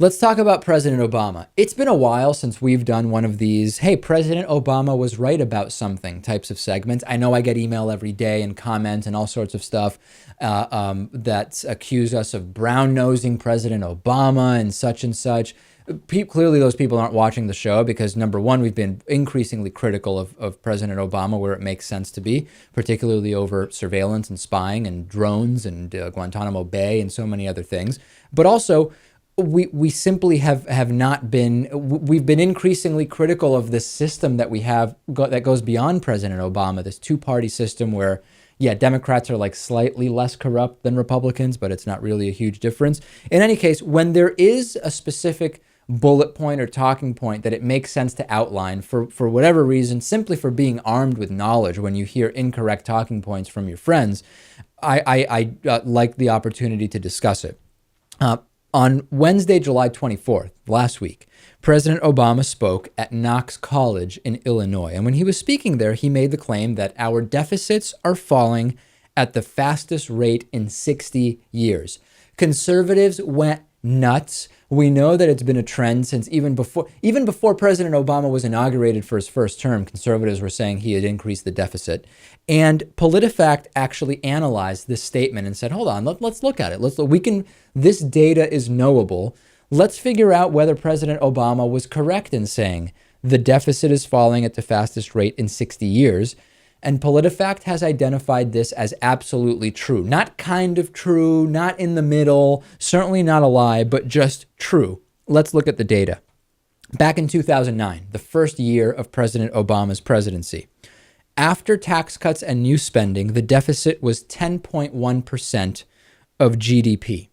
Let's talk about President Obama. It's been a while since we've done one of these, hey, President Obama was right about something types of segments. I know I get email every day and comments and all sorts of stuff that accuse us of brown-nosing President Obama and such. Clearly, those people aren't watching the show because, number one, we've been increasingly critical of President Obama where it makes sense to be, particularly over surveillance and spying and drones and Guantanamo Bay and so many other things. But also, we simply have not been, we've been increasingly critical of this system that we have that goes beyond President Obama, this two-party system where, yeah, Democrats are like slightly less corrupt than Republicans, but it's not really a huge difference. In any case, when there is a specific bullet point or talking point that it makes sense to outline for whatever reason, simply for being armed with knowledge when you hear incorrect talking points from your friends, I like the opportunity to discuss it. On Wednesday, July 24th, last week, President Obama spoke at Knox College in Illinois. And when he was speaking there, he made the claim that our deficits are falling at the fastest rate in 60 years. Conservatives went nuts. We know that it's been a trend since even before President Obama was inaugurated for his first term, conservatives were saying he had increased the deficit. And PolitiFact actually analyzed this statement and said, hold on, let's look at it. This data is knowable. Let's figure out whether President Obama was correct in saying the deficit is falling at the fastest rate in 60 years. And PolitiFact has identified this as absolutely true. Not kind of true, not in the middle, certainly not a lie, but just true. Let's look at the data. Back in 2009, the first year of President Obama's presidency, after tax cuts and new spending, the deficit was 10.1% of GDP.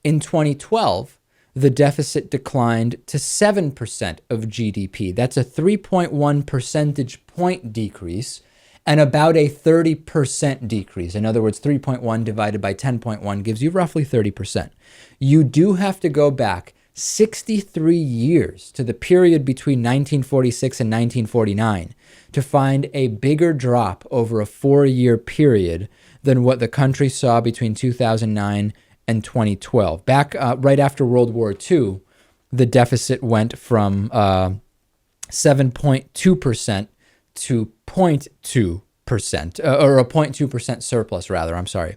In 2012, the deficit declined to 7% of GDP. That's a 3.1 percentage point decrease and about a 30% decrease. In other words, 3.1 divided by 10.1 gives you roughly 30%. You do have to go back 63 years to the period between 1946 and 1949 to find a bigger drop over a 4-year period than what the country saw between 2009 and 2012. Back right after World War II, the deficit went from 7.2% to 0.2%, or a 0.2% surplus, rather. I'm sorry.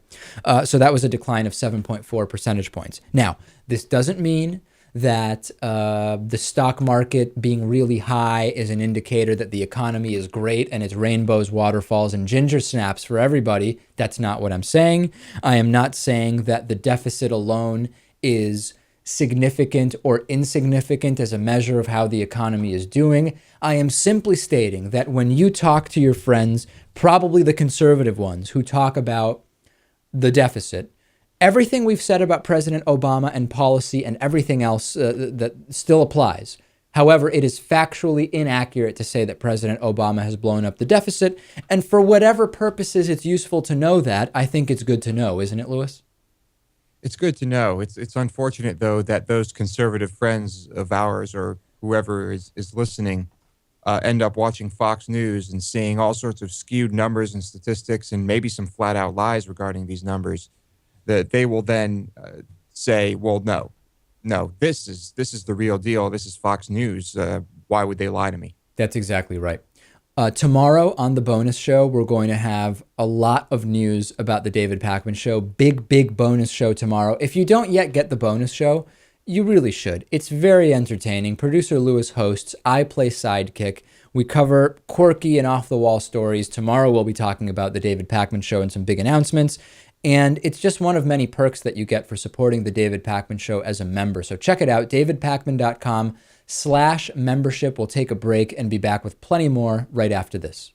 So that was a decline of 7.4 percentage points. Now, this doesn't mean that the stock market being really high is an indicator that the economy is great and it's rainbows, waterfalls, and ginger snaps for everybody. That's not what I'm saying. I am not saying that the deficit alone is significant or insignificant as a measure of how the economy is doing. I am simply stating that when you talk to your friends, probably the conservative ones who talk about the deficit, everything we've said about President Obama and policy and everything else that still applies. However, it is factually inaccurate to say that President Obama has blown up the deficit. And for whatever purposes it's useful to know that, I think it's good to know, isn't it, Lewis? It's good to know. It's unfortunate, though, that those conservative friends of ours or whoever is listening end up watching Fox News and seeing all sorts of skewed numbers and statistics and maybe some flat out lies regarding these numbers that they will then say, well, no, this is the real deal. This is Fox News. Why would they lie to me? That's exactly right. Tomorrow on the bonus show, we're going to have a lot of news about the David Pakman Show. Big bonus show tomorrow. If you don't yet get the bonus show, you really should. It's very entertaining. Producer Lewis hosts. I play sidekick. We cover quirky and off-the-wall stories. Tomorrow we'll be talking about the David Pakman Show and some big announcements. And it's just one of many perks that you get for supporting the David Pakman Show as a member. So check it out, davidpakman.com/membership. We'll take a break and be back with plenty more right after this.